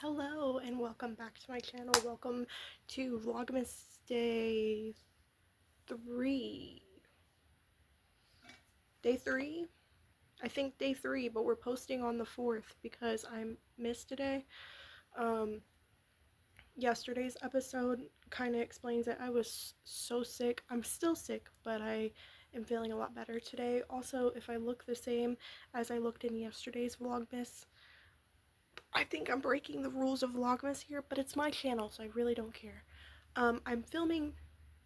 Hello and welcome back to my channel. Welcome to Vlogmas day 3. Day 3? I think day 3, but we're posting on the 4th because I missed today. Yesterday's episode kind of explains it. I was so sick. I'm still sick, but I am feeling a lot better today. Also, if I look the same as I looked in yesterday's Vlogmas, I think I'm breaking the rules of Vlogmas here, but it's my channel, so I really don't care. I'm filming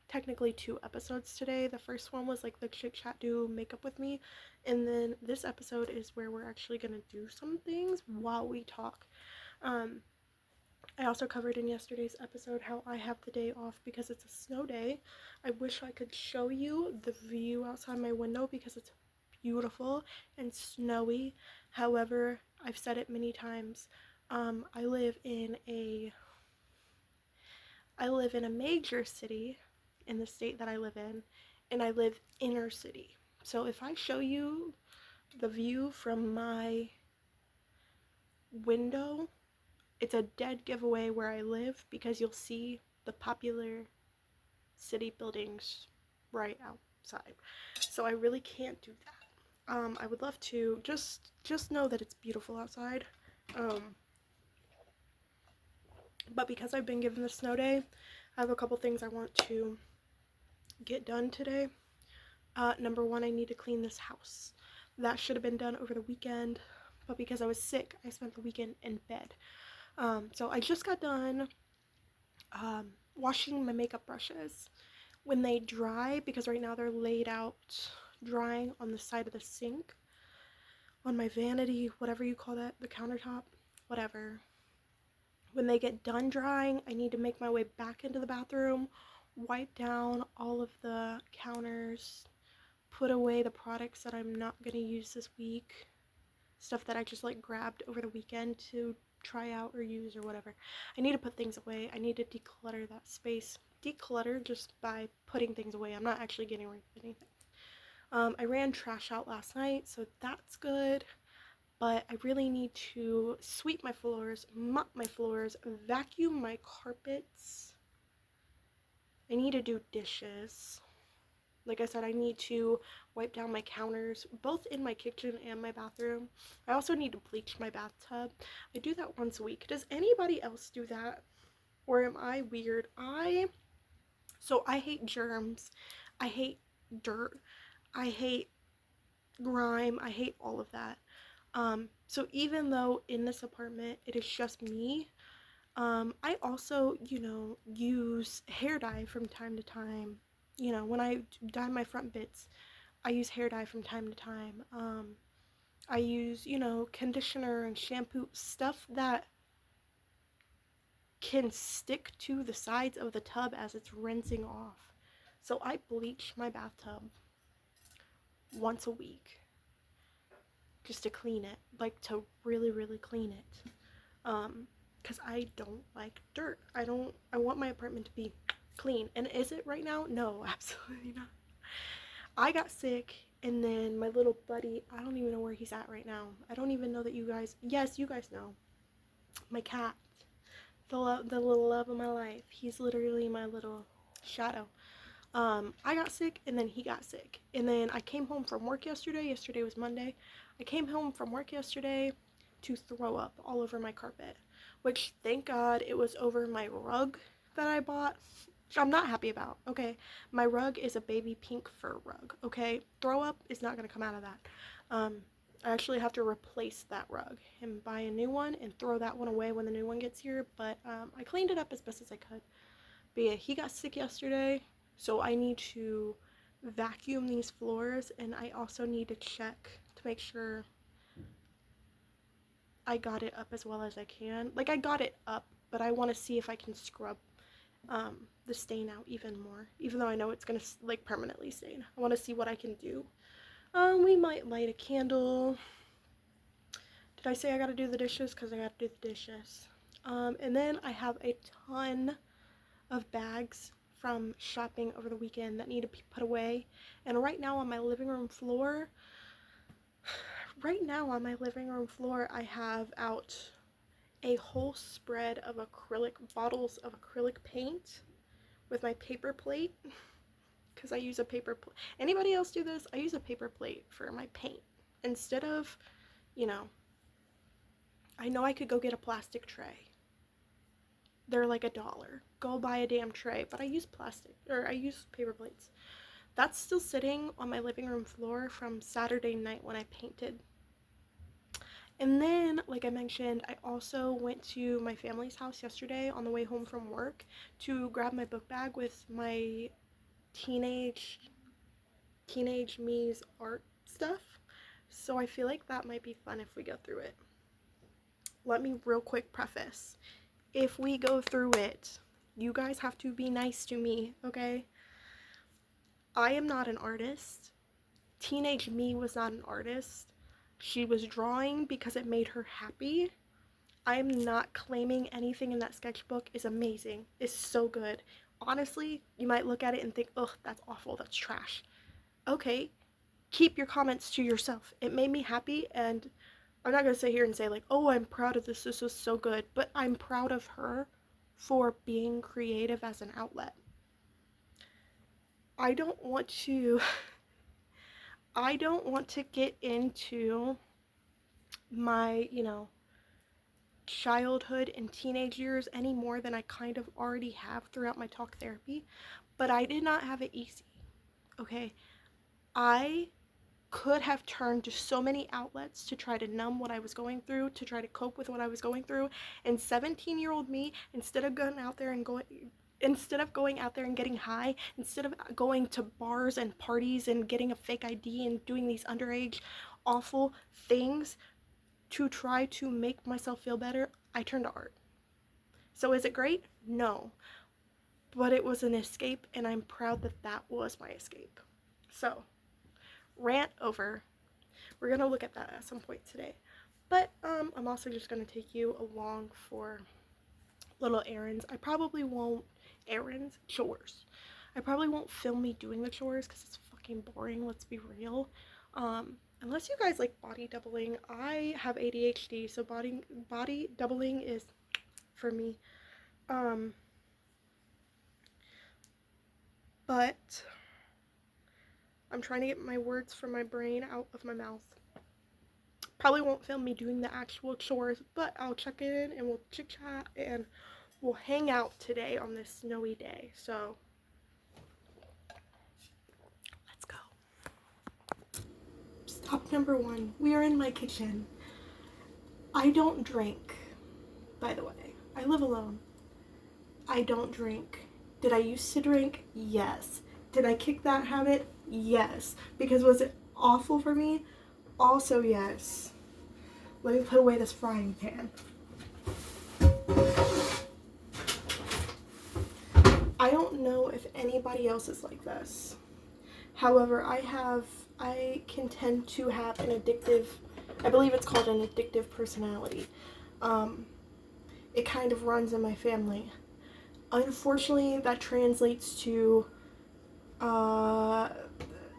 technically 2 episodes today. The first one was like the chit chat do makeup with me, and then this episode is where we're actually gonna do some things while we talk. I also covered in yesterday's episode how I have the day off because it's a snow day. I wish I could show you the view outside my window because it's beautiful and snowy. However, I've said it many times. I live in a major city in the state that I live in, and I live inner city. So if I show you the view from my window, it's a dead giveaway where I live because you'll see the popular city buildings right outside. So I really can't do that. I would love to just know that it's beautiful outside. But because I've been given the snow day, I have a couple things I want to get done today. Number one, I need to clean this house. That should have been done over the weekend, but because I was sick, I spent the weekend in bed. So I just got done washing my makeup brushes. When they dry, because right now they're laid out drying on the side of the sink, on my vanity, whatever you call that, the countertop, whatever. When they get done drying, I need to make my way back into the bathroom, wipe down all of the counters, put away the products that I'm not going to use this week, stuff that I just like grabbed over the weekend to try out or use or whatever. I need to put things away. I need to declutter that space. Declutter just by putting things away. I'm not actually getting rid of anything. I ran trash out last night, so that's good. But I really need to sweep my floors, mop my floors, vacuum my carpets. I need to do dishes. Like I said, I need to wipe down my counters, both in my kitchen and my bathroom. I also need to bleach my bathtub. I do that once a week. Does anybody else do that? Or am I weird? I hate germs. I hate dirt. I hate grime. I hate all of that. So even though in this apartment it is just me, I also, use hair dye from time to time. When I dye my front bits, I use hair dye from time to time. I use, conditioner and shampoo, stuff that can stick to the sides of the tub as it's rinsing off. So I bleach my bathtub once a week just to clean it, like to really, really clean it. Because I don't like dirt. I want my apartment to be clean. And is it right now? No, absolutely not. I got sick, and then my little buddy, I don't even know where he's at right now. I don't even know that you guys, yes, you guys know. My cat, the little love of my life. He's literally my little shadow. I got sick, and then he got sick. And then I came home from work yesterday. Yesterday was Monday. I came home from work yesterday to throw up all over my carpet, which thank God it was over my rug that I bought, which I'm not happy about, okay? My rug is a baby pink fur rug, okay? Throw up is not going to come out of that. I actually have to replace that rug and buy a new one and throw that one away when the new one gets here, but I cleaned it up as best as I could. But yeah, he got sick yesterday, so I need to vacuum these floors, and I also need to check to make sure I got it up as well as I can. Like, I got it up, but I want to see if I can scrub the stain out even more, even though I know it's gonna like permanently stain. I want to see what I can do. We might light a candle. Did I say I gotta do the dishes? Because I gotta do the dishes. And then I have a ton of bags from shopping over the weekend that need to be put away. And right now on my living room floor, I have out a whole spread of acrylic bottles of acrylic paint with my paper plate, because I use a paper plate. Anybody else do this? I use a paper plate for my paint instead of, you know, I know I could go get a plastic tray. They're like $1. Go buy a damn tray, but I use plastic, or I use paper plates. That's still sitting on my living room floor from Saturday night when I painted. And then, like I mentioned, I also went to my family's house yesterday on the way home from work to grab my book bag with my teenage me's art stuff. So I feel like that might be fun if we go through it. Let me real quick preface. If we go through it, you guys have to be nice to me, okay? I am not an artist. Teenage me was not an artist. She was drawing because it made her happy. I am not claiming anything in that sketchbook is amazing. It's so good. Honestly, you might look at it and think, ugh, that's awful, that's trash. Okay, keep your comments to yourself. It made me happy, and I'm not going to sit here and say like, oh, I'm proud of this, this was so good, but I'm proud of her for being creative as an outlet. I don't want to get into my, childhood and teenage years any more than I kind of already have throughout my talk therapy, but I did not have it easy, okay? I could have turned to so many outlets to try to numb what I was going through, to try to cope with what I was going through, and 17-year-old me, instead of going out there and getting high, instead of going to bars and parties and getting a fake ID and doing these underage awful things to try to make myself feel better, I turned to art. So is it great? No. But it was an escape, and I'm proud that that was my escape. So, rant over. We're going to look at that at some point today. But I'm also just going to take you along for little errands. I probably won't, chores. I probably won't film me doing the chores because it's fucking boring, let's be real. Unless you guys like body doubling. I have ADHD, so body doubling is for me. But I'm trying to get my words from my brain out of my mouth. Probably won't film me doing the actual chores, but I'll check in and we'll chit chat and we'll hang out today on this snowy day. So let's go. Stop number 1. We are in my kitchen. I don't drink, by the way. I live alone. I don't drink. Did I used to drink? Yes. Did I kick that habit? Yes. Because was it awful for me? Also yes. Let me put away this frying pan. I don't know if anybody else is like this. However, I can tend to have an addictive, I believe it's called an addictive personality. It kind of runs in my family. Unfortunately, that translates to,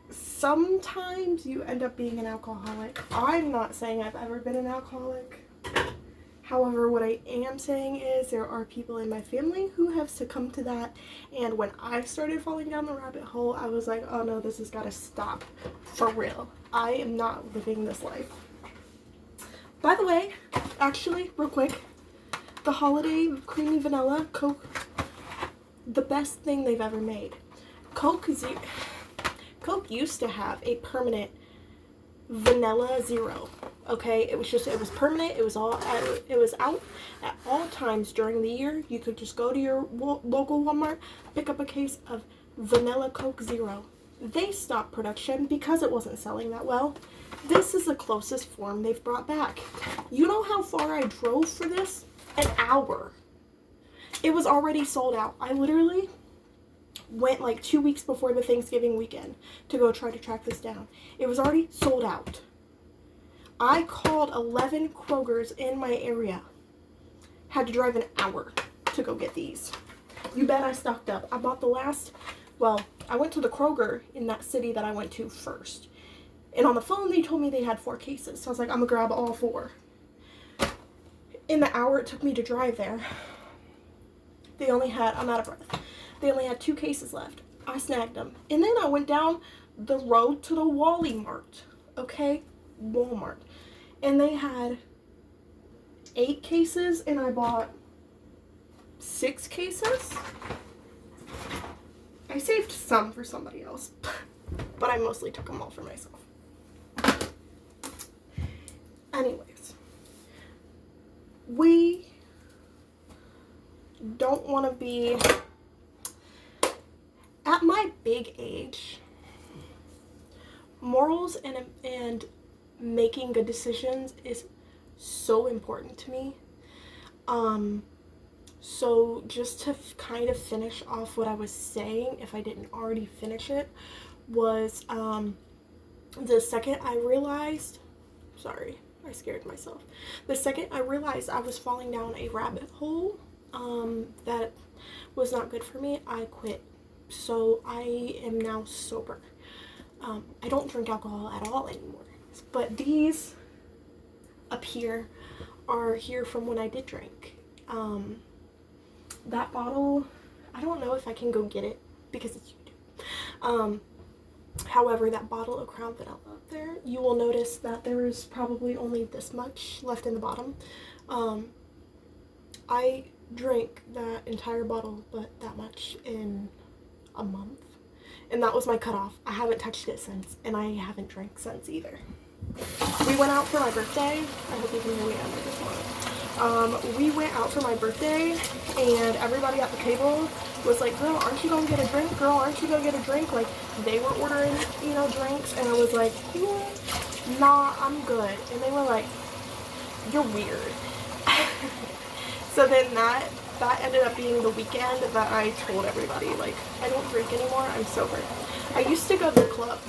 sometimes you end up being an alcoholic. I'm not saying I've ever been an alcoholic. However, what I am saying is there are people in my family who have succumbed to that, and when I started falling down the rabbit hole, I was like, oh no, this has got to stop. For real. I am not living this life. By the way, actually, real quick, the Holiday Creamy Vanilla Coke, the best thing they've ever made. Coke used to have a permanent vanilla zero. Okay, it was permanent. It was out at all times during the year. You could just go to your local Walmart, pick up a case of vanilla Coke Zero. They stopped production because it wasn't selling that well. This is the closest form they've brought back. You know how far I drove for this? An hour. It was already sold out. I literally went like 2 weeks before the Thanksgiving weekend to go try to track this down. It was already sold out. I called 11 Krogers in my area. Had to drive an hour to go get these. You bet I stocked up. I bought I went to the Kroger in that city that I went to first. And on the phone, they told me they had 4 cases. So I was like, I'm going to grab all 4. in the hour it took me to drive there, they only had, I'm out of breath, they only had 2 cases left. I snagged them. And then I went down the road to the Wally Mart, okay? Walmart. And they had 8 cases, and I bought 6 cases. I saved some for somebody else, but I mostly took them all for myself. Anyways, we don't want to be, at my big age, morals and making good decisions is so important to me. So just to kind of finish off what I was saying, if I didn't already finish it, was the second I realized, sorry, I scared myself. The second I realized I was falling down a rabbit hole that was not good for me, I quit. So I am now sober. I don't drink alcohol at all anymore. But these up here are here from when I did drink. That bottle, I don't know if I can go get it because it's YouTube. However, that bottle of Crown Vanilla up there, you will notice that there is probably only this much left in the bottom. I drank that entire bottle, but that much in a month. And that was my cutoff. I haven't touched it since, and I haven't drank since either. We went out for my birthday. I hope you can hear me on this one. We went out for my birthday, and everybody at the table was like, girl, aren't you gonna get a drink? Girl, aren't you gonna get a drink? Like, they were ordering, you know, drinks, and I was like, nah, I'm good. And they were like, you're weird. So then that ended up being the weekend that I told everybody, like, I don't drink anymore, I'm sober. I used to go to the club.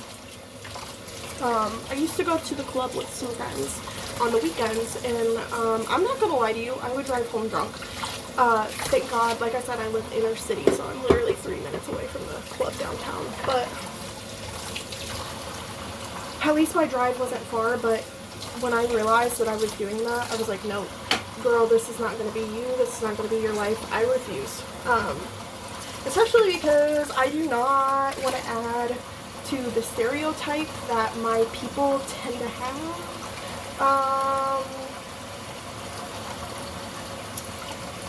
I used to go to the club with some friends on the weekends, and I'm not gonna lie to you, I would drive home drunk. Thank God, like I said, I live inner city, so I'm literally 3 minutes away from the club downtown. But at least my drive wasn't far, but when I realized that I was doing that, I was like, no, girl, this is not gonna be you, this is not gonna be your life, I refuse. Especially because I do not want to add to the stereotype that my people tend to have.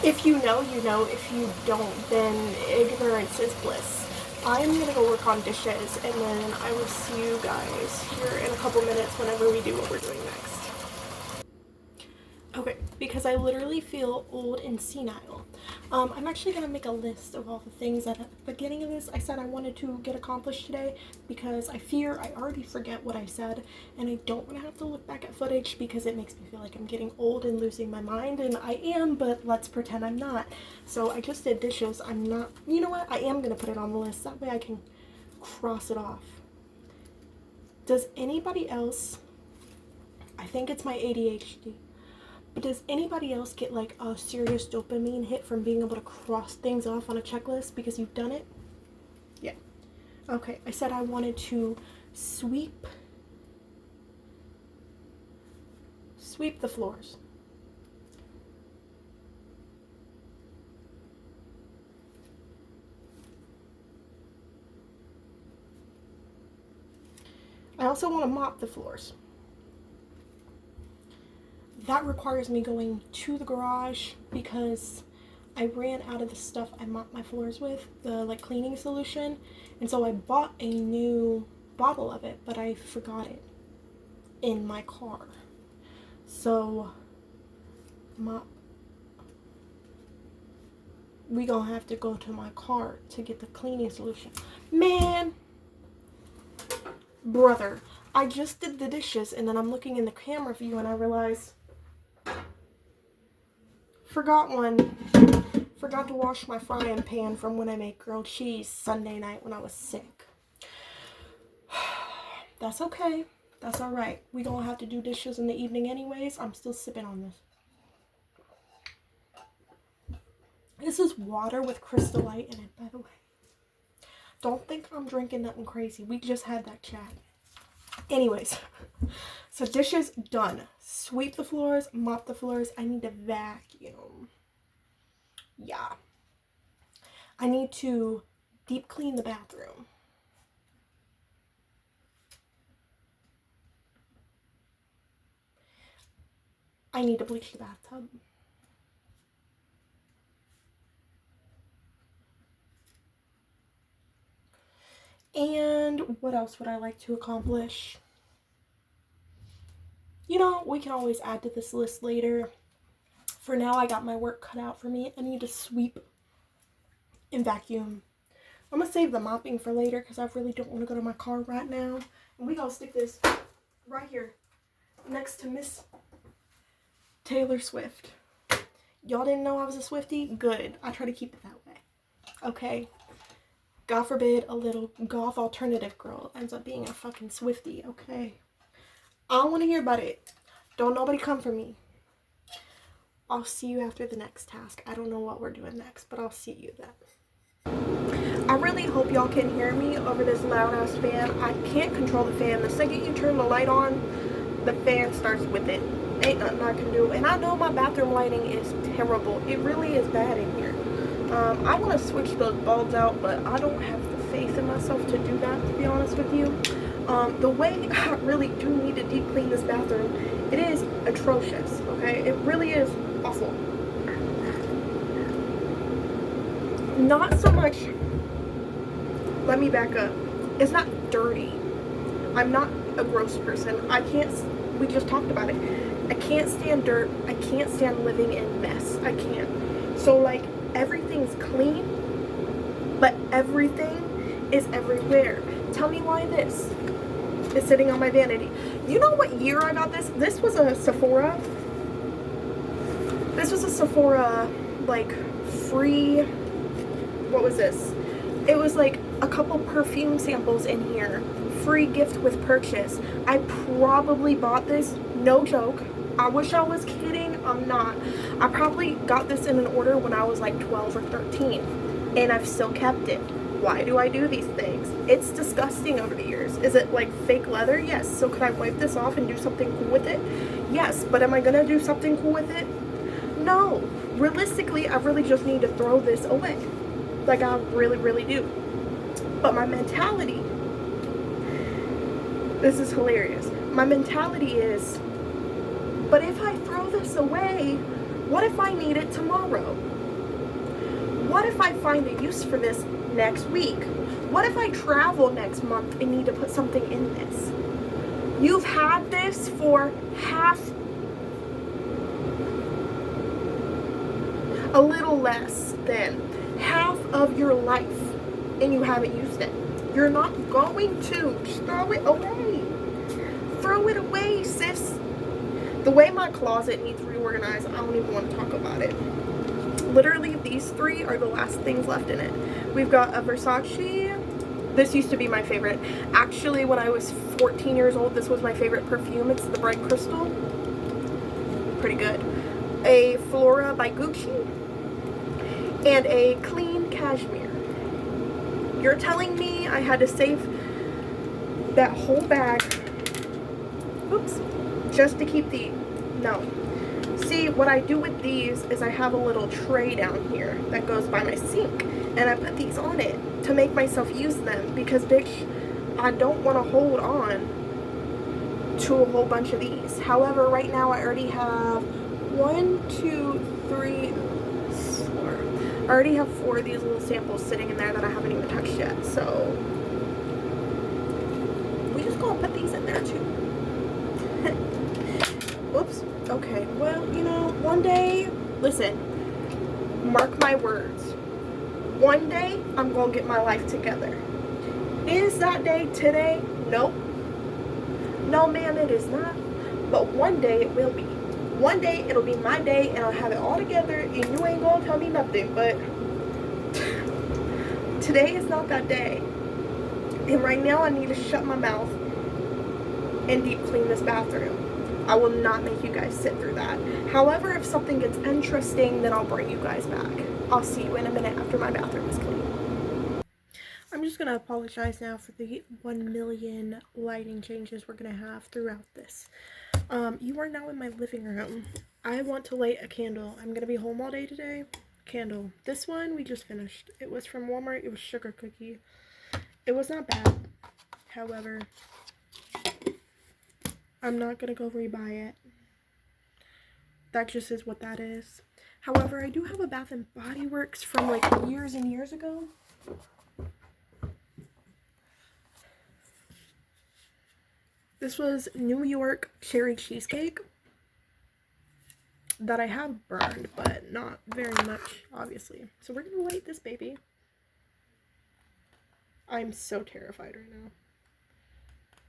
If you know, you know. If you don't, then ignorance is bliss. I'm gonna go work on dishes, and then I will see you guys here in a couple minutes whenever we do what we're doing next. Okay, because I literally feel old and senile. I'm actually going to make a list of all the things that at the beginning of this I said I wanted to get accomplished today, because I fear I already forget what I said, and I don't want to have to look back at footage because it makes me feel like I'm getting old and losing my mind, and I am, but let's pretend I'm not. So I just did dishes. I'm not, you know what, I am going to put it on the list. That way I can cross it off. Does anybody else, I think it's my ADHD, but does anybody else get like a serious dopamine hit from being able to cross things off on a checklist because you've done it? Yeah. Okay, I said I wanted to sweep the floors. I also want to mop the floors. That requires me going to the garage because I ran out of the stuff I mop my floors with, the like cleaning solution, and so I bought a new bottle of it, but I forgot it in my car. So we gonna have to go to my car to get the cleaning solution. Man, brother, I just did the dishes, and then I'm looking in the camera view and I realized forgot to wash my frying pan from when I made grilled cheese Sunday night when I was sick. That's okay. That's alright. We gonna have to do dishes in the evening anyways. I'm still sipping on this. This is water with Crystal Light in it, by the way. Don't think I'm drinking nothing crazy. We just had that chat. Anyways, so dishes done. Sweep the floors, mop the floors. I need to vacuum. Yeah. I need to deep clean the bathroom. I need to bleach the bathtub. And what else would I like to accomplish? You know, we can always add to this list later. For now, I got my work cut out for me. I need to sweep and vacuum. I'm going to save the mopping for later because I really don't want to go to my car right now. And we got to stick this right here next to Miss Taylor Swift. Y'all didn't know I was a Swiftie? Good. I try to keep it that way. Okay. God forbid a little goth alternative girl ends up being a fucking Swiftie, okay? I don't want to hear about it. Don't nobody come for me. I'll see you after the next task. I don't know what we're doing next, but I'll see you then. I really hope y'all can hear me over this loud ass fan. I can't control the fan. The second you turn the light on, the fan starts with it. Ain't nothing I can do. And I know my bathroom lighting is terrible. It really is bad in here. I want to switch those bulbs out, but I don't have the faith in myself to do that, to be honest with you. The way I really do need to deep clean this bathroom, it is atrocious, okay? It really is awful. Not so much, let me back up. It's not dirty. I'm not a gross person. We just talked about it. I can't stand dirt. I can't stand living in mess. I can't. So like, everything's clean, but everything is everywhere. Tell me why this is sitting on my vanity. You know what year I got this? This was a Sephora. This was a Sephora, like, free, what was this? It was like a couple perfume samples in here. Free gift with purchase. I probably bought this, no joke. I wish I was kidding, I'm not. I probably got this in an order when I was like 12 or 13, and I've still kept it. Why do I do these things? It's disgusting over the years. Is it like fake leather? Yes. So could I wipe this off and do something cool with it? Yes. But am I gonna do something cool with it? No. Realistically, I really just need to throw this away. Like, I really, really do. But my mentality, this is hilarious. My mentality is, but if I throw this away, what if I need it tomorrow? What if I find a use for this next week? What if I travel next month and need to put something in this? You've had this for a little less than half of your life, and you haven't used it. You're not going to. Just throw it away. Throw it away, sis. The way my closet needs reorganized, I don't even want to talk about it. Literally, these three are the last things left in it. We've got a Versace. This used to be my favorite. Actually, when I was 14 years old, this was my favorite perfume. It's the Bright Crystal. Pretty good. A Flora by Gucci. And a Clean Cashmere. You're telling me I had to save that whole bag, oops, just to keep the, no. See, what I do with these is I have a little tray down here that goes by my sink, and I put these on it to make myself use them, because bitch, I don't want to hold on to a whole bunch of these. However, right now I already have 1, 2, 3, 4. I already have 4 of these little samples sitting in there that I haven't even touched yet, so we just gonna put these in there too. Whoops. Okay, well, you know, one day, listen, mark my words, one day I'm gonna get my life together. Is that day today? Nope. No, ma'am, it is not. But one day it will be. One day it'll be my day and I'll have it all together and you ain't gonna tell me nothing. But today is not that day. And right now I need to shut my mouth and deep clean this bathroom. I will not make you guys sit through that. However, if something gets interesting, then I'll bring you guys back. I'll see you in a minute after my bathroom is clean. I'm I'm just gonna apologize now for the 1 million lighting changes we're gonna have throughout this. You are now in my living room. I want to light a candle. I'm gonna be home all day today. Candle. This one we just finished. It was from Walmart. It was sugar cookie. It was not bad. However, I'm not gonna go rebuy it. That just is what that is. However, I do have a Bath and Body Works from like years and years ago. This was New York cherry cheesecake that I have burned, but not very much, obviously. So we're gonna light this baby. I'm so terrified right now.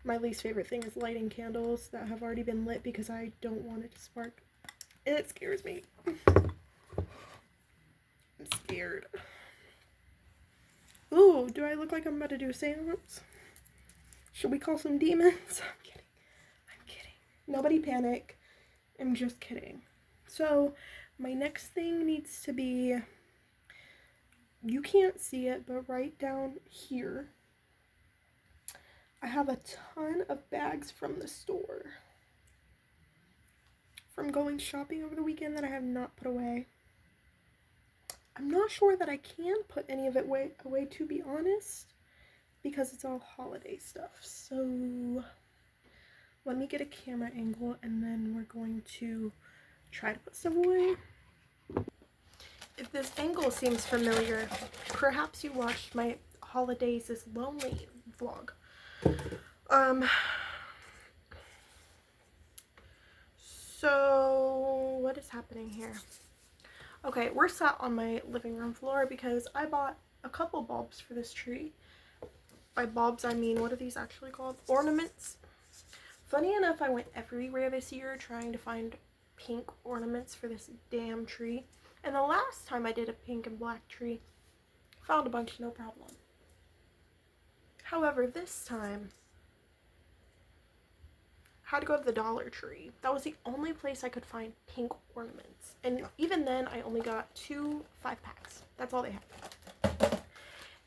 My least favorite thing is lighting candles that have already been lit because I don't want it to spark. And it scares me. I'm scared. Ooh, do I look like I'm about to do a seance? Should we call some demons? I'm kidding. I'm kidding. Nobody panic. I'm just kidding. So, my next thing needs to be, you can't see it, but right down here, I have a ton of bags from the store. From going shopping over the weekend that I have not put away. I'm not sure that I can put any of it away, to be honest, because it's all holiday stuff. So let me get a camera angle and then we're going to try to put stuff away. If this angle seems familiar, perhaps you watched my Holidays is Lonely vlog. So what is happening here? Okay, we're sat on my living room floor because I bought a couple bulbs for this tree. By bulbs, I mean, what are these actually called? Ornaments. Funny enough, I went everywhere this year trying to find pink ornaments for this damn tree. And the last time I did a pink and black tree, found a bunch, no problem. However, this time, I had to go to the Dollar Tree. That was the only place I could find pink ornaments. And even then, I only got 2 5-packs. That's all they had.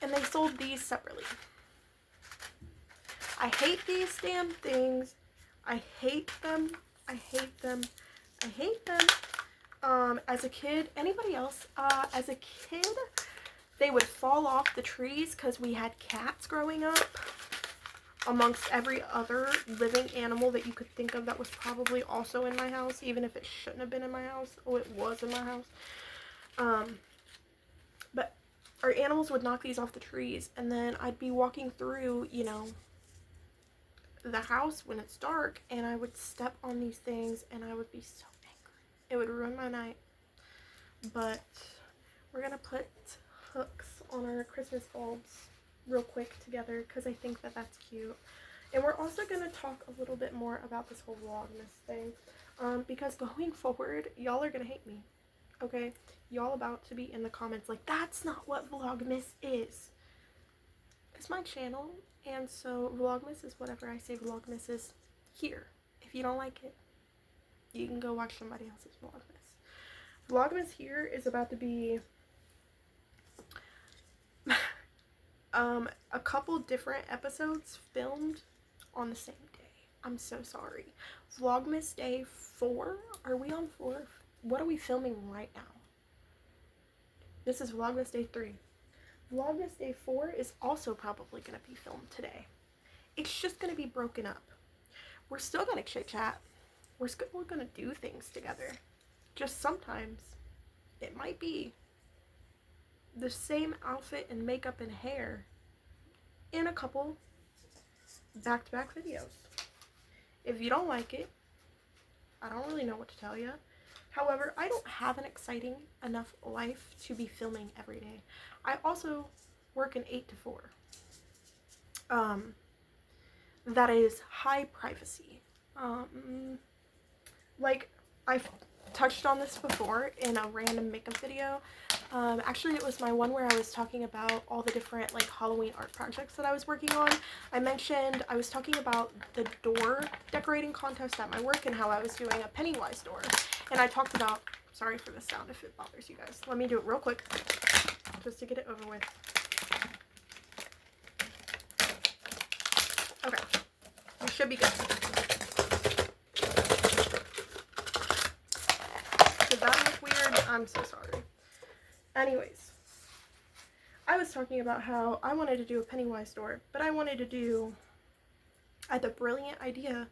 And they sold these separately. I hate these damn things. I hate them. I hate them. I hate them. As a kid, anybody else, as a kid, they would fall off the trees because we had cats growing up. Amongst every other living animal that you could think of that was probably also in my house, even if it shouldn't have been in my house. Oh, it was in my house. But our animals would knock these off the trees, and then I'd be walking through, you know, the house when it's dark, and I would step on these things, and I would be so angry. It would ruin my night. But we're gonna put hooks on our Christmas bulbs real quick together because I think that that's cute. And we're also going to talk a little bit more about this whole Vlogmas thing, because going forward, y'all are going to hate me, okay? Y'all about to be in the comments like, that's not what Vlogmas is. It's my channel, and so Vlogmas is whatever I say Vlogmas is here. If you don't like it, you can go watch somebody else's Vlogmas. Vlogmas here is about to be a couple different episodes filmed on the same day. I'm so sorry. Vlogmas day 4. Are we on 4? What are we filming right now? This is Vlogmas day 3. Vlogmas day 4 is also probably going to be filmed today. It's just going to be broken up. We're still going to chit chat. We're still going to do things together. Just sometimes it might be the same outfit and makeup and hair in a couple back-to-back videos. If you don't like it, I don't really know what to tell you. However, I don't have an exciting enough life to be filming every day. I also work an 8 to 4. That is high privacy. Like, I've touched on this before in a random makeup video. Actually, it was my one where I was talking about all the different like Halloween art projects that I was working on. I was talking about the door decorating contest at my work and how I was doing a Pennywise door. And I talked about, sorry for the sound if it bothers you guys. Let me do it real quick just to get it over with. should be good. Did that look weird? I'm so sorry. Anyways, I was talking about how I wanted to do a Pennywise door, but I had the brilliant idea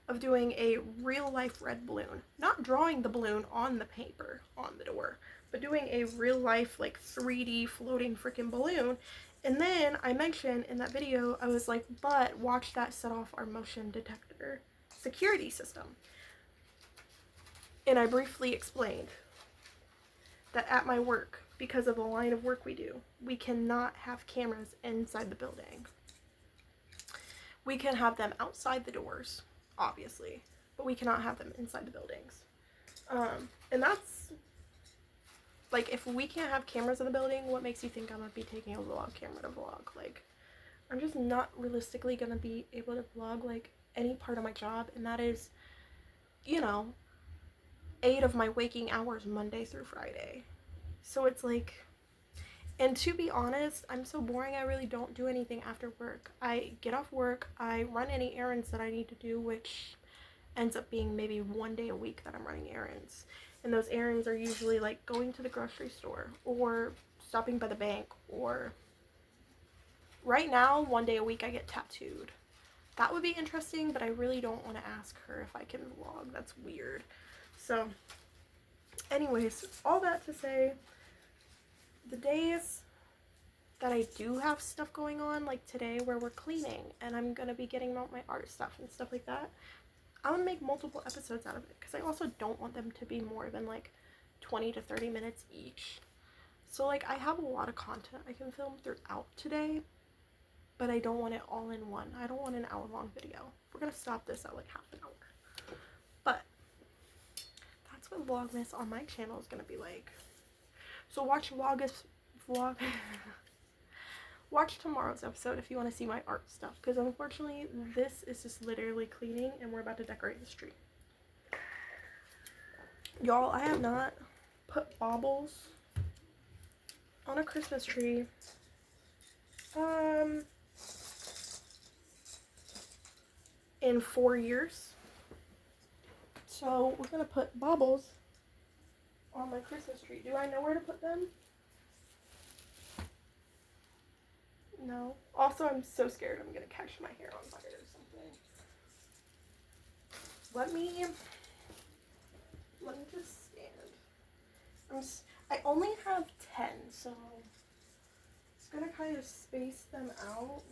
of doing a real life red balloon. Not drawing the balloon on the paper on the door, but doing a real life like 3D floating freaking balloon. And then I mentioned in that video, I was like, but watch that set off our motion detector security system. And I briefly explained that at my work, because of the line of work we do, we cannot have cameras inside the building. We can have them outside the doors, obviously, but we cannot have them inside the buildings. And that's, like, if we can't have cameras in the building, what makes you think I'm going to be taking a vlog camera to vlog? Like, I'm just not realistically going to be able to vlog, like, any part of my job, and that is, you know, 8 of my waking hours Monday through Friday. So it's like, and to be honest, I'm so boring, I really don't do anything after work. I get off work, I run any errands that I need to do, which ends up being maybe 1 day a week that I'm running errands. And those errands are usually like going to the grocery store or stopping by the bank, or right now 1 day a week I get tattooed. That would be interesting, but I really don't want to ask her if I can vlog. That's weird. So anyways, all that to say, the days that I do have stuff going on, like today where we're cleaning and I'm going to be getting out my art stuff and stuff like that, I want to make multiple episodes out of it, because I also don't want them to be more than like 20 to 30 minutes each. So like, I have a lot of content I can film throughout today, but I don't want it all in one. I don't want an hour-long video. We're going to stop this at like half an hour. But that's what Vlogmas on my channel is going to be like. So watch watch tomorrow's episode if you want to see my art stuff, because unfortunately this is just literally cleaning and we're about to decorate this tree. Y'all, I have not put baubles on a Christmas tree in 4 years. So we're gonna put baubles on my Christmas tree. Do I know where to put them? No. Also, I'm so scared I'm gonna catch my hair on fire or something. Let me just stand. I only have 10, so it's gonna kind of space them out.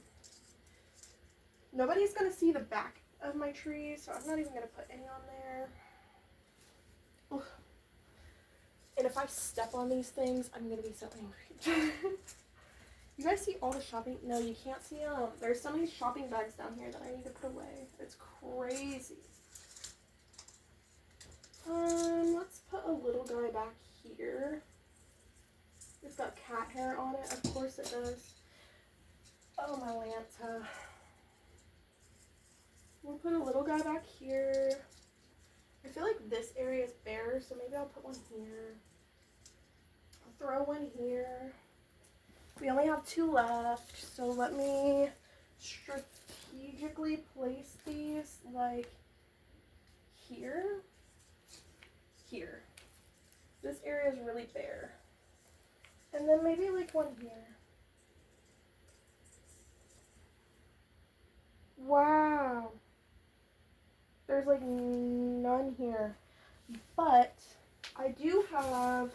Nobody's gonna see the back of my tree, so I'm not even gonna put any on there. Ugh. And if I step on these things, I'm gonna be so angry. You guys see all the shopping? No, you can't see them. There's so many shopping bags down here that I need to put away. It's crazy. Let's put a little guy back here. It's got cat hair on it. Of course it does. Oh, my Lanta. We'll put a little guy back here. I feel like this area is bare, so maybe I'll put one here. I'll throw one here. We only have 2 left, so let me strategically place these like here. Here. This area is really bare. And then maybe like one here. Wow. There's like none here. But I do have,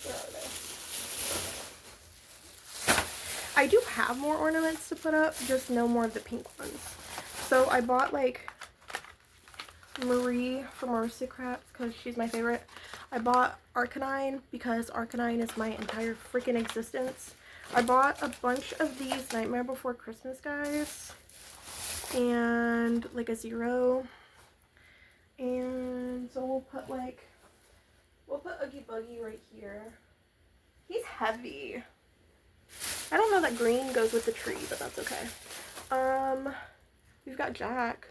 where are they? I do have more ornaments to put up, just no more of the pink ones. So I bought like Marie from Aristocrats because she's my favorite. I bought Arcanine because Arcanine is my entire freaking existence. I bought a bunch of these Nightmare Before Christmas guys and like a 0. And so we'll put Oogie Boogie right here. He's heavy. I don't know that green goes with the tree, but that's okay. We've got Jack.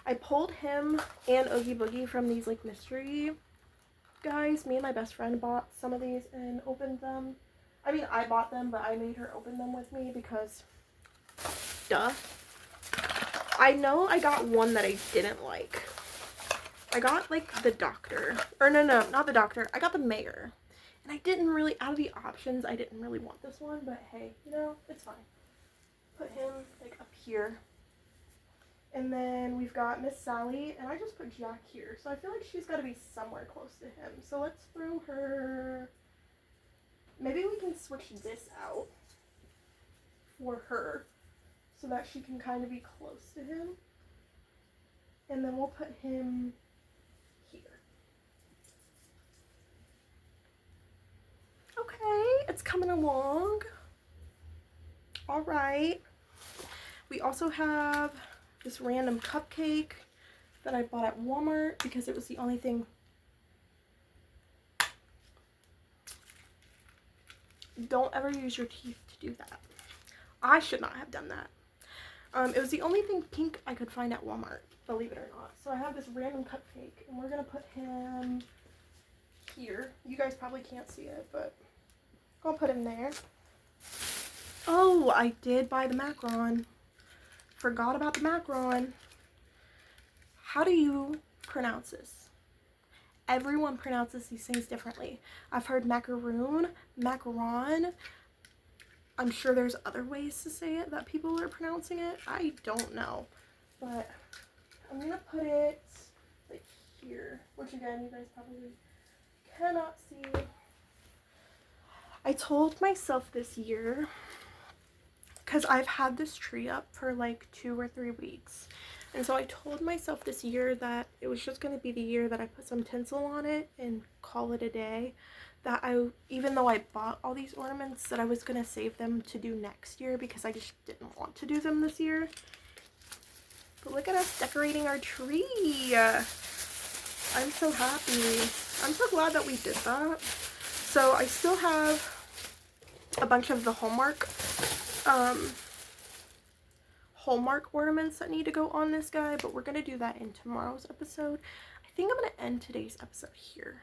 I pulled him and Oogie Boogie from these like mystery guys. Me and my best friend bought some of these and opened them. I mean, I bought them, but I made her open them with me because duh. I know I got one that I didn't like. I got like the doctor, or no, not the doctor. I got the mayor. And I didn't really, out of the options, I didn't really want this one, but hey, you know, it's fine. Put him like up here. And then we've got Miss Sally, and I just put Jack here. So I feel like she's got to be somewhere close to him. So let's throw her, maybe we can switch this out for her so that she can kind of be close to him. And then we'll put him here. Okay, it's coming along. All right. We also have this random cupcake that I bought at Walmart because it was the only thing. Don't ever use your teeth to do that. I should not have done that. It was the only thing pink I could find at Walmart, believe it or not. So I have this random cupcake, and we're gonna put him here. You guys probably can't see it, but I'll put him there. Oh, I did buy the macaron. Forgot about the macaron. How do you pronounce this? Everyone pronounces these things differently. I've heard macaroon, macaron. I'm sure there's other ways to say it that people are pronouncing it. I don't know. But I'm gonna put it like here, which again, you guys probably cannot see. I told myself this year, because I've had this tree up for like 2 or 3 weeks. And so I told myself this year that it was just going to be the year that I put some tinsel on it and call it a day. That even though I bought all these ornaments, that I was going to save them to do next year because I just didn't want to do them this year. But look at us decorating our tree. I'm so happy. I'm so glad that we did that. So I still have a bunch of the Hallmark ornaments that need to go on this guy, but we're gonna do that in tomorrow's episode. I think I'm gonna end today's episode here.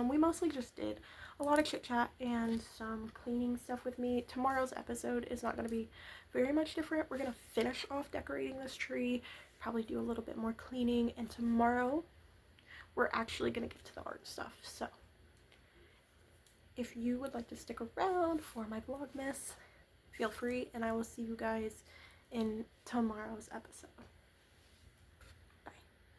We mostly just did a lot of chit chat and some cleaning stuff with me. Tomorrow's episode is not gonna be very much different. We're gonna finish off decorating this tree, probably do a little bit more cleaning, and tomorrow we're actually gonna get to the art stuff. So if you would like to stick around for my Vlogmas, feel free, and I will see you guys in tomorrow's episode.